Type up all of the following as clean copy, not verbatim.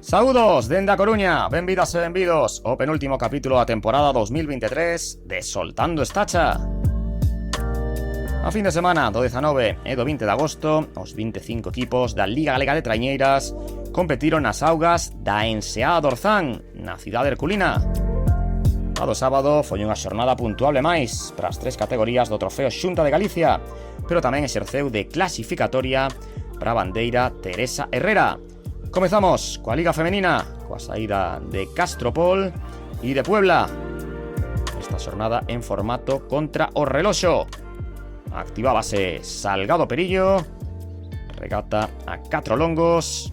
Saúdos dende a Coruña, benvidas e benvidos ao penúltimo capítulo da temporada 2023 de Soltando Estacha. A fin de semana do 19 e do 20 de agosto, os 25 equipos da Liga Galega de Traiñeiras competiron nas augas da Enseada de Orzán, na cidade herculina. A do sábado foi unha xornada puntuable máis para as tres categorías do Trofeo Xunta de Galicia, pero tamén exerceu de clasificatoria para a bandeira Teresa Herrera. Comezamos coa Liga Femenina, coa saída de Castropol e de Puebla. Esta xornada en formato contra o reloxo. Activábase Salgado Perillo, regata a 4 longos,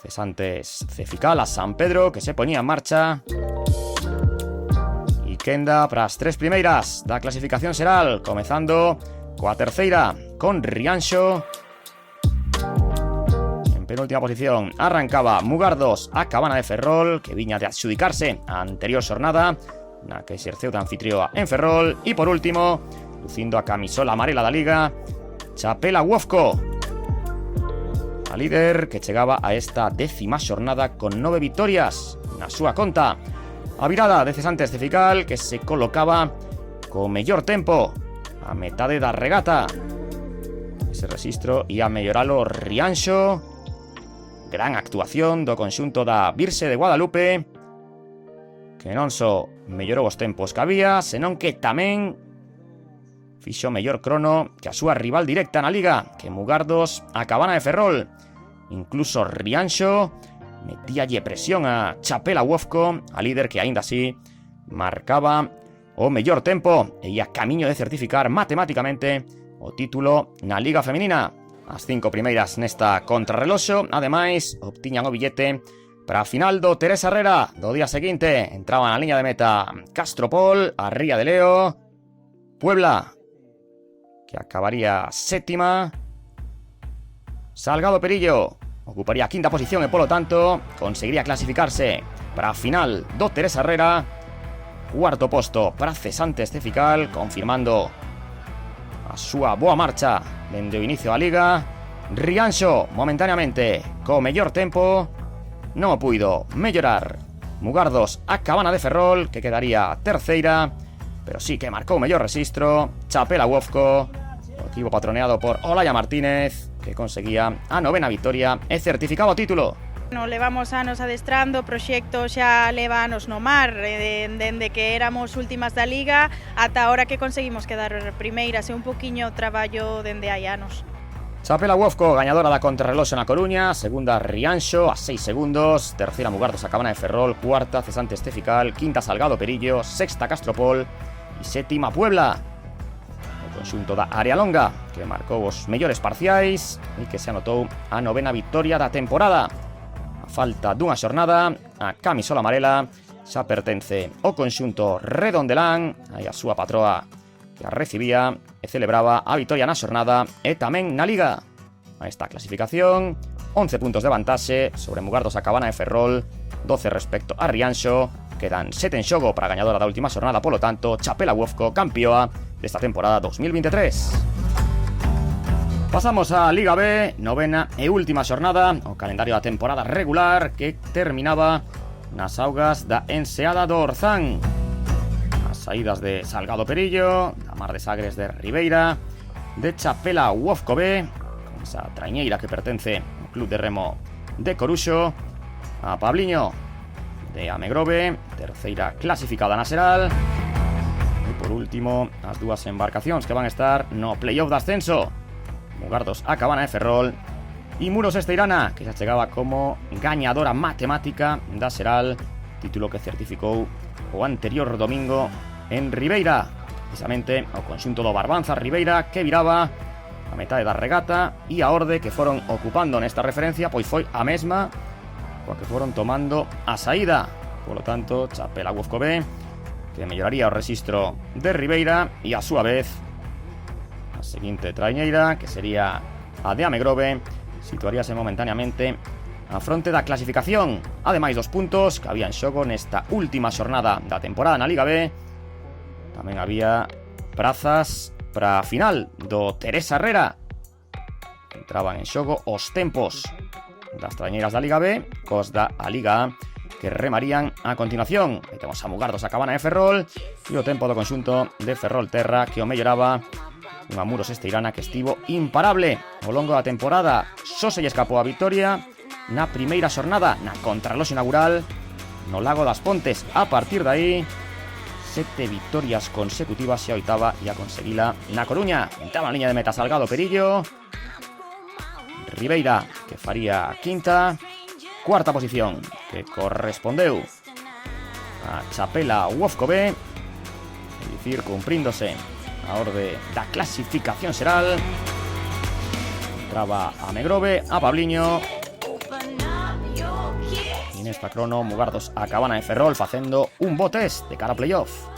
cesantes Cefical a San Pedro, que se ponía en marcha, e quenda para as tres primeiras da clasificación xeral, comezando coa terceira con Rianxo. Penúltima posición arrancaba Mugardos a Cabana de Ferrol, que viña de adxudicarse a anterior xornada na que exerceu de anfitrioa en Ferrol. E por último, lucindo a camisola amarela da Liga, Chapela Uofco, a líder que chegaba a esta 10ª xornada con 9 vitorias na súa conta. A virada de cesantes Cefical, que se colocaba co mellor tempo a metade da regata. Ese rexistro ia melloralo Rianxo. Gran actuación do conxunto da Virxe de Guadalupe, que non só mellorou os tempos que había, senón que tamén fixo mellor crono que a súa rival directa na Liga, que Mugardos a Cabana de Ferrol. Incluso Rianxo metíalle presión a Chapela Uofco, a líder que aínda así marcaba o mellor tempo e ia camiño de certificar matemáticamente o título na Liga Femenina. As 5 primeiras nesta contrarreloxo, ademais, obtiñan o billete para a final do Teresa Herrera do día seguinte. Entraban na liña de meta Castropol, a Ría de Leo, Puebla, que acabaría sétima, Salgado Perillo ocuparía a quinta posición e polo tanto conseguiría clasificarse para a final do Teresa Herrera. Cuarto posto para Cesantes Cefical, confirmando a súa boa marcha dende o inicio da Liga. Rianxo, momentaneamente, co mellor tempo, non o puido mellorar Mugardos a Cabana de Ferrol, que quedaría terceira, pero sí que marcou o mellor rexistro Chapela Uofco, o equipo patroneado por Olaya Martínez, que conseguía a 9ª vitoria e certificaba o título. No, levamos anos adestrando, o proxecto xa leva anos no mar, dende que éramos últimas da Liga ata ahora que conseguimos quedar primeiras, e un poquinho traballo dende hai anos. Chapela Uofco, gañadora da contrarreloxo na Coruña, segunda Rianxo a 6 segundos, terceira Mugardos a Cabana de Ferrol, cuarta Cesantes Cefical, quinta Salgado Perillo, sexta Castropol e sétima Puebla. O conxunto da Área Longa, que marcou os mellores parciais e que se anotou a 9ª vitoria da temporada. Falta dunha xornada, a camisola amarela xa pertence ao conxunto redondelán, aí a súa patroa que a recibía e celebraba a vitoria na xornada e tamén na Liga. A esta clasificación, 11 puntos de vantaxe sobre Mugardos a Cabana de Ferrol, 12 respecto a Rianxo, quedan 7 en xogo para a gañadora da última xornada, polo tanto, Chapela Uofco, campioa desta temporada 2023. Pasamos a Liga B, 9ª e última xornada, o calendario da temporada regular que terminaba nas augas da Enseada do Orzán. As saídas de Salgado Perillo, da Mar de Sagres de Ribeira, de Chapela Uofco B, con esa traiñeira que pertence ao Club de Remo de Coruxo, a Pabliño de Amegrove, terceira clasificada na xeral, e por último as dúas embarcacións que van estar no playoff de ascenso, Mugardos a Cabana de Ferrol e Muros Esteirana, que xa chegaba como gañadora matemática da xeral, título que certificou o anterior domingo en Ribeira, precisamente o conxunto do Barbanza Ribeira, que viraba a metade da regata, e a orde que foron ocupando nesta referencia pois foi a mesma coa que foron tomando a saída. Polo tanto, Chapela Uofco B, que melloraría o rexistro de Ribeira, e a súa vez a seguinte traiñeira, que sería a de Amegrove, situaríase momentaneamente a fronte da clasificación. Ademais dos puntos que había en xogo nesta última xornada da temporada na Liga B, tamén había prazas para a final do Teresa Herrera. Entraban en xogo os tempos das trañeiras da Liga B, cos da a Liga A, que remarían a continuación. Aí temos a Mugardos a Cabana de Ferrol e o tempo do conxunto de Ferrolterra, que o melloraba unha Muros Esteirana que estivo imparable ao longo da temporada. Só se lle escapou a vitoria na primeira xornada, na contrarreloxo inaugural no Lago das Pontes. A partir de aí, 7 vitorias consecutivas e a oitava e a conseguila na Coruña. Entraba na liña de meta Salgado Perillo, Ribeira, que faría a quinta. Cuarta posición, que correspondeu a Chapela Uofco B, é dicir, cumpríndose a orde da clasificación xeral. Entraba a Megrove, a Pabliño e nesta crono Mugardos a Cabana de Ferrol facendo un bo test de cara a playoff.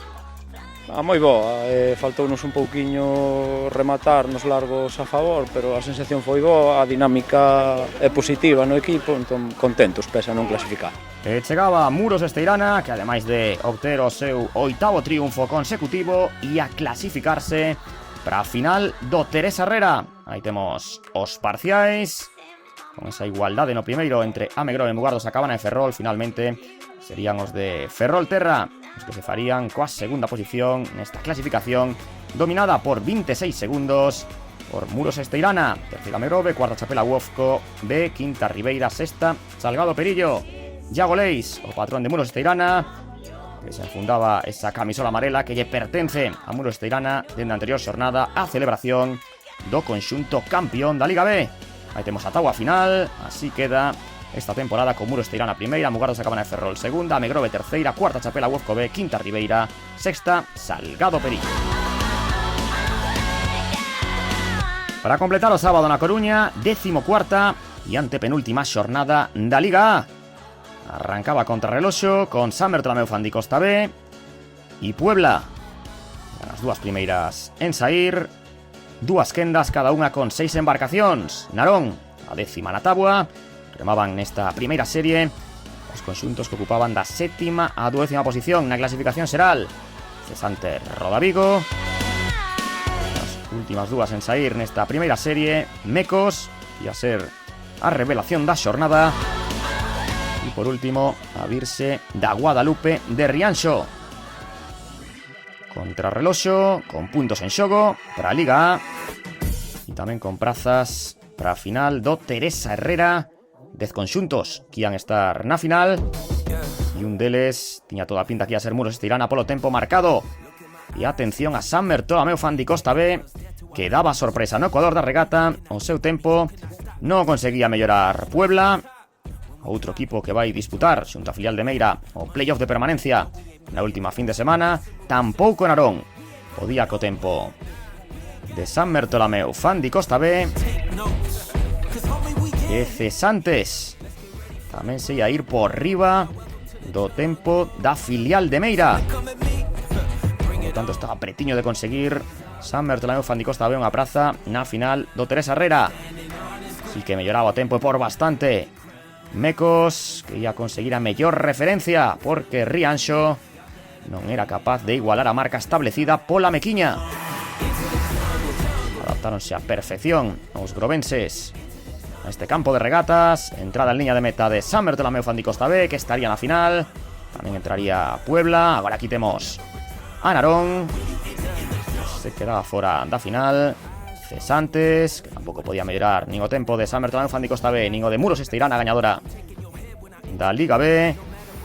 Moi boa, faltounos un pouquiño rematar nos largos a favor, pero a sensación foi boa, a dinámica é positiva no equipo, entón contentos pese a non clasificar. E chegaba Muros Esteirana, que ademais de obter o seu oitavo triunfo consecutivo e a clasificarse para a final do Teresa Herrera. Aí temos os parciais, con esa igualdade no primeiro entre Amegrove e Mugardos a Cabana de Ferrol. Finalmente serían os de Ferrolterra os que se farían coa segunda posición nesta clasificación, dominada por 26 segundos por Muros Esteirana. Terceira Amegrove, cuarta Chapela Uofco B, quinta Ribeira, sexta Salgado Perillo. Iago Leis, o patrón de Muros Esteirana, que se enfundaba esa camisola amarela que lle pertence a Muros Esteirana dende a anterior xornada a celebración do conxunto campeón da Liga B. Aí temos a táboa final, así queda esta temporada con Muros Esteirana primeira, Mugardos a Cabana de Ferrol segunda, Amegrove terceira, cuarta Chapela Uofco B, quinta Ribeira, sexta Salgado Perillo. Para completar o sábado na Coruña, 14ª e antepenúltima xornada da Liga A. Arrancaba contrarreloxo con San Bertolomeu Fan de Costa B e Puebla. As dúas primeiras en saír, dúas quendas cada unha con 6 embarcacións. Narón, a 10ª na táboa, remaban nesta primeira serie os conxuntos que ocupaban da 7ª a 12ª posición na clasificación xeral. Cesante Rodavigo. As últimas dúas en saír nesta primeira serie, Mecos, ia ser a revelación da xornada. E por último, a virse da Guadalupe de Rianxo. Contrarreloxo, con puntos en xogo para a Liga A e tamén con prazas para a final do Teresa Herrera. 10 conxuntos que ian estar na final e un deles tiña toda a pinta que ia ser Muros Esteirana polo tempo marcado. E atención a San Bertolomeu Fan de Costa B, que daba sorpresa no Ecuador da regata. O seu tempo non conseguía mellorar Puebla, outro equipo que vai disputar xunto a filial de Meira o playoff de permanencia na última fin de semana. Tampouco Narón podía co tempo de San Bertolomeu Fan de Costa B. E Cesantes tamén se ia ir por riba do tempo da filial de Meira. Por tanto, estaba pretiño de conseguir San Bertolomeu Fan de Costa B unha praza na final do Teresa Herrera. Así que melloraba o tempo por bastante Mecos, que ia conseguir a mellor referencia, porque Rianxo non era capaz de igualar a marca establecida pola Mequiña. Adaptáronse a perfección os grovenses a este campo de regatas. Entrada en liña de meta de San Bertolomeu Fan de Costa B, que estaría na final. Tamén entraría Puebla. Agora aquí temos a Narón, se quedaba fora da final. Cesantes, que tampouco podía mellorar nin o tempo de San Bertolomeu Fan de Costa B, nin o de Muros Esteirana, gañadora da Liga B.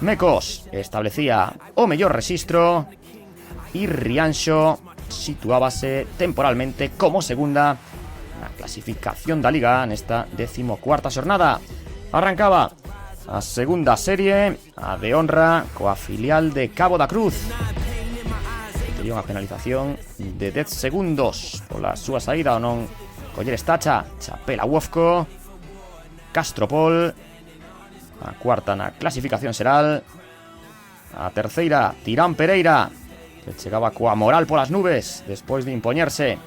Mecos establecía o mellor rexistro e Rianxo situábase temporalmente como segunda na clasificación da Liga nesta 14ª xornada. Arrancaba a segunda serie, a de honra coa filial de Cabo da Cruz. Tería unha penalización de 10 segundos pola súa saída ou non coller estacha. Chapela Uofco, Castropol, a cuarta na clasificación xeral. A terceira, Tirán Pereira, que chegaba coa moral polas nubes despois de impoñerse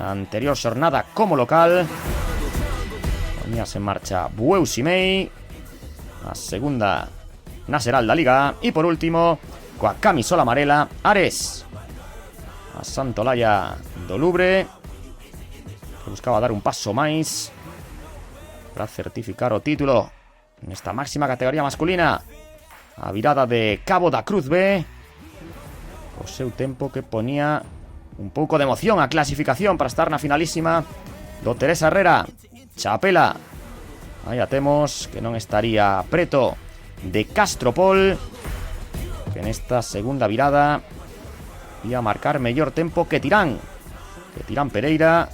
na anterior xornada como local. Poñíase en marcha Bueu Ximei, a segunda na xeral da Liga. E por último, coa camisola amarela, Ares, a Santolaya do Lubre, que buscaba dar un paso máis para certificar o título nesta máxima categoría masculina. A virada de Cabo da Cruz B, o seu tempo que ponía un pouco de emoción a clasificación para estar na finalísima do Teresa Herrera. Chapela, aí a temos que non estaría preto de Castropol, que nesta segunda virada ia marcar mellor tempo que Tirán Pereira.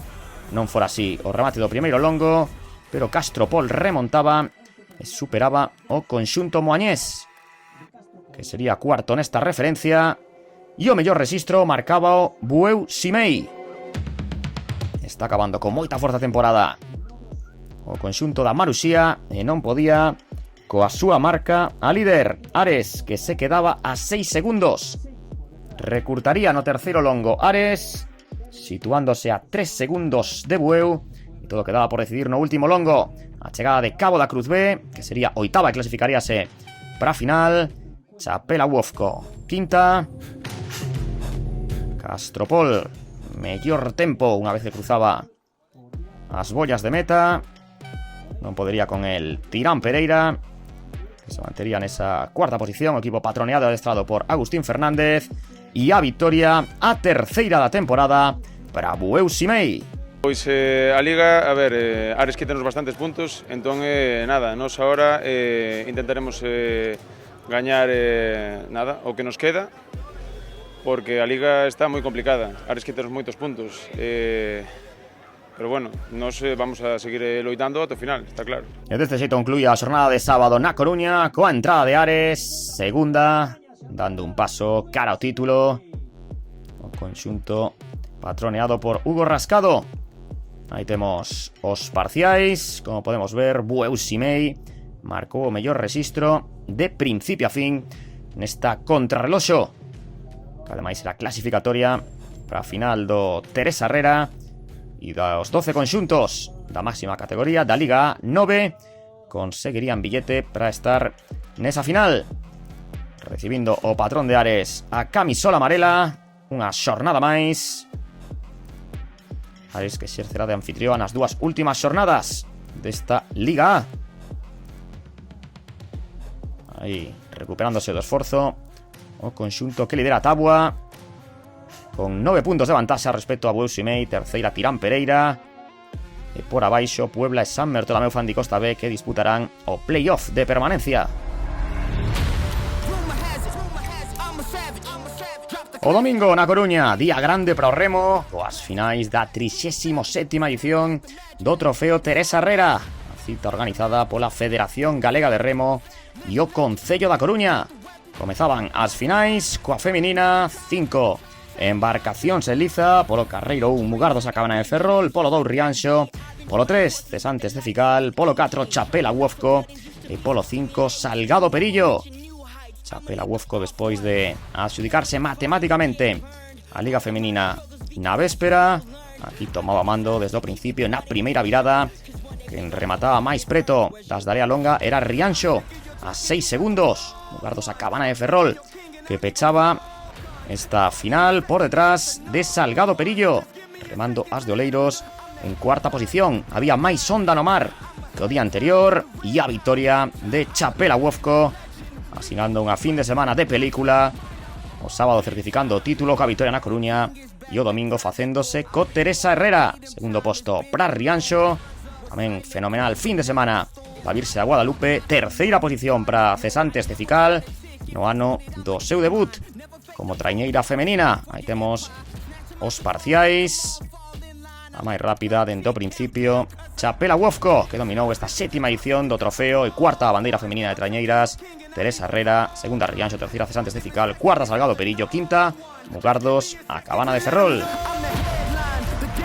Non fora así o remate do primeiro longo, pero Castropol remontaba e superaba o conxunto moañés, que sería cuarto nesta referencia, e o mellor rexistro marcaba o Bueu Simei. Está acabando con moita forza temporada o conxunto da Maruxía e non podía coa súa marca a líder Ares, que se quedaba a 6 segundos. Recurtaría no terceiro longo Ares, situándose a 3 segundos de Bueu, e todo quedaba por decidir no último longo. A chegada de Cabo da Cruz B, que sería oitava e clasificaríase para a final. Chapela Uofco, quinta. Castropol, mellor tempo unha vez que cruzaba as bollas de meta. Non podería con el Tirán Pereira, que se mantería nesa cuarta posición, o equipo patroneado e adestrado por Agustín Fernández. E a victoria, a terceira da temporada para Bueu Simei. Pois a Liga, a ver, Ares quítanos bastantes puntos, entón nada, nos agora intentaremos gañar nada, o que nos queda, porque a Liga está moi complicada, Ares quítanos moitos puntos, pero bueno, nos vamos a seguir loitando ata o final, está claro. E deste xeito concluía a xornada de sábado na Coruña, coa entrada de Ares, segunda, dando un paso cara ao título, o conxunto patroneado por Hugo Rascado. Aí temos os parciais, como podemos ver, Bueu Simei marcou o mellor rexistro de principio a fin nesta contrarreloxo, que ademais era clasificatoria para a final do Teresa Herrera, e dos 12 conxuntos da máxima categoría da Liga A, 9 conseguirían billete para estar nesa final, recibindo o patrón de Ares a camisola amarela. Unha xornada máis, Ares que exercerá de anfitrión nas dúas últimas xornadas desta Liga A. Aí, recuperándose do esforzo o conxunto que lidera a tábua, con 9 puntos de vantaxa respecto a Bueu Simei, terceira Tirán Pereira, e por abaixo Puebla e San Bertolomeu Fandi Costa B, que disputarán o playoff de permanencia. O domingo na Coruña, día grande para o remo, coas finais da 37ª edición do Trofeo Teresa Herrera, a cita organizada pola Federación Galega de Remo e o Concello da Coruña. Comezaban as finais coa feminina, 5 embarcacións en liza, polo Carreiro 1 Mugardos a Cabana de Ferrol, polo 2 Rianxo, polo 3 Cesantes de Fical, polo 4 Chapela Uofco e polo 5 Salgado Perillo. Chapela Uofco despois de adxudicarse matemáticamente a Liga Femenina na véspera. Aquí tomaba mando desde o principio na primeira virada. Quen remataba máis preto das da área longa era Rianxo, a 6 segundos. Mugardos a Cabana de Ferrol, que pechaba esta final por detrás de Salgado Perillo, remando as de Oleiros en cuarta posición. Había máis onda no mar que o día anterior, e a victoria de Chapela Uofco, asinando unha fin de semana de película, o sábado certificando o título coa vitoria na Coruña, e o domingo facéndose co Teresa Herrera. Segundo posto para Rianxo, tamén fenomenal fin de semana para virse a Guadalupe. Terceira posición para Cesantes de Fical, no ano do seu debut como traiñeira femenina. Aí temos os parciais. A máis rápida dentro do principio, Chapela Uofco, que dominou esta 7ª edición do trofeo, e cuarta a bandeira femenina de traiñeiras Teresa Herrera, segunda Rianxo, terceira Cesantes de Fical, cuarta Salgado Perillo, quinta Mugardos a Cabana de Ferrol.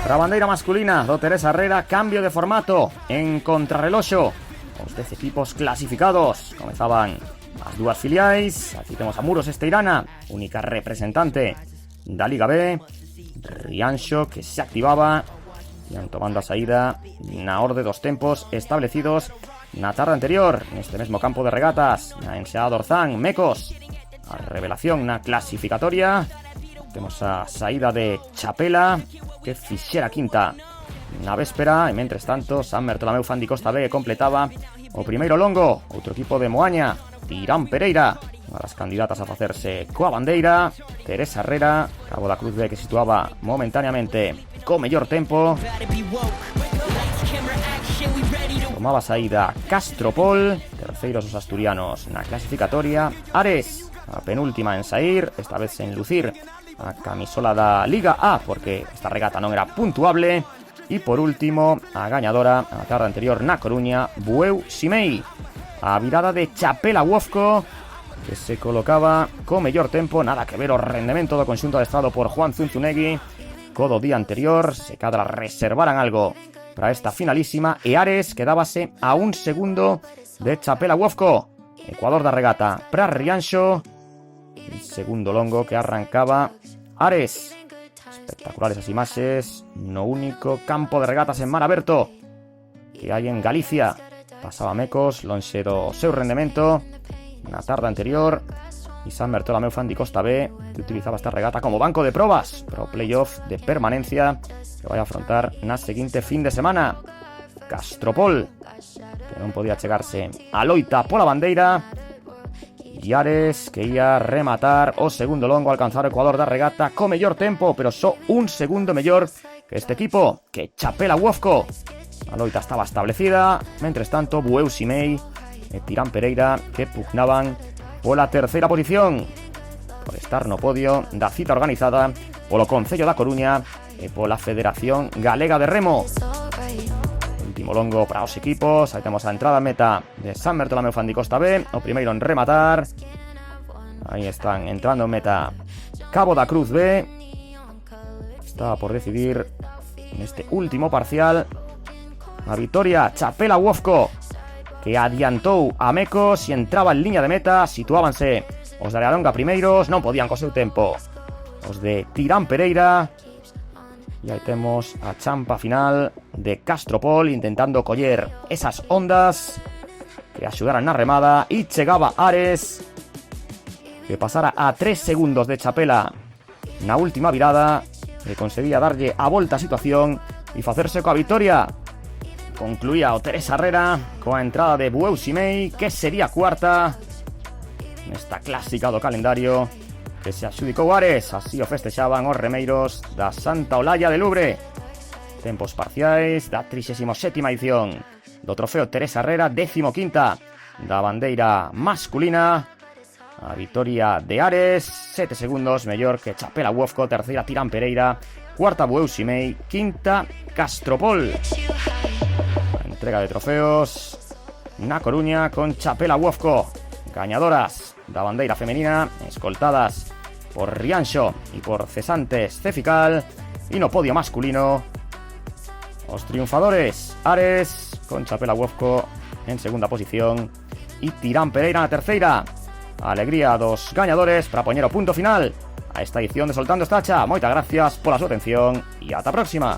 Para a bandeira masculina do Teresa Herrera, cambio de formato en contrarreloxo. Os 10 equipos clasificados comezaban as dúas filiais. Aquí temos a Muros Esteirana, única representante da Liga B. Rianxo, que se activaba, ian tomando a saída na orde dos tempos establecidos na tarde anterior neste mesmo campo de regatas, na enseada Orzán. Mecos, a revelación na clasificatoria. Temos a saída de Chapela, que fixera quinta na véspera, e mentres tanto San Bertolomeu Fan di Costa B que completaba o primeiro longo. Outro equipo de Moaña, Tirán Pereira, unha das candidatas a facerse coa bandeira. Teresa Herrera, Cabo da Cruz B, que situaba momentaneamente co mellor tempo. Tomaba saída Castropol, terceiros os asturianos na clasificatoria. Ares, a penúltima en saír, esta vez sen lucir a camisola da Liga A, porque esta regata non era puntuable. E por último, a gañadora a tarde anterior na Coruña, Bueu Ximei. A virada de Chapela Wofco, que se colocaba co mellor tempo. Nada que ver o rendemento do conxunto adestrado por Juan Zunzunegui co do día anterior. Se cadra reservaran algo para esta finalísima, e Ares quedábase a un segundo de Chapela Wofco. Ecuador da regata para Rianxo, el segundo longo que arrancaba Ares. Espectaculares as imaxes no único campo de regatas en mar aberto que hai en Galicia. Pasaba Mecos lonxe do seu rendemento na tarde anterior, e San Bertolomeu Fan di Costa B, que utilizaba esta regata como banco de probas para o playoff de permanencia que vai a afrontar na seguinte fin de semana. Castropol, que non podía chegarse a loita pola bandeira, e Ares, que ia rematar o segundo longo, alcanzar o Ecuador da regata co mellor tempo, pero só un segundo mellor que este equipo, que Chapela Wofco. A loita estaba establecida. Mentres tanto, Bueu Ximei e Tirán Pereira, que pugnaban pola terceira posición, por estar no podio da cita organizada polo Concello da Coruña e pola Federación Galega de Remo. Último longo para os equipos. Aí temos a entrada en meta de San Bertolomeu Fan di Costa B, o primeiro en rematar. Aí están entrando en meta Cabo da Cruz B. Estaba por decidir neste último parcial a vitoria Chapela Wofco, que adiantou a Mecos e entraba en liña de meta. Situábanse os de Areadonga primeiros, non podían co seu tempo os de Tirán Pereira. E aí temos a champa final de Castropol intentando coller esas ondas que axudaran na remada, e chegaba Ares, que pasara a 3 segundos de Chapela na última virada, que conseguía darlle a volta a situación e facerse coa vitoria. Concluía o Teresa Herrera coa entrada de Bueu Ximei, que sería cuarta nesta clásica do calendario que se adxudicou Ares. Así o festexaban os remeiros da Santa Olalla de Lubre. Tempos parciais da 37ª edición do trofeo Teresa Herrera, 15ª da bandeira masculina. A vitoria de Ares, 7 segundos mellor que Chapela Wofco. Terceira Tirán Pereira, cuarta Bueu Ximei, quinta Castropol. A entrega de trofeos na Coruña con Chapela Wofco, gañadoras da bandeira femenina, escoltadas por Rianxo e por Cesantes Cefical. E no podio masculino, os triunfadores Ares con Chapela Wofco en segunda posición e Tirán Pereira na terceira. A alegría dos gañadores para poñer o punto final a esta edición de Soltando Estacha. Moitas gracias pola súa atención e ata a próxima.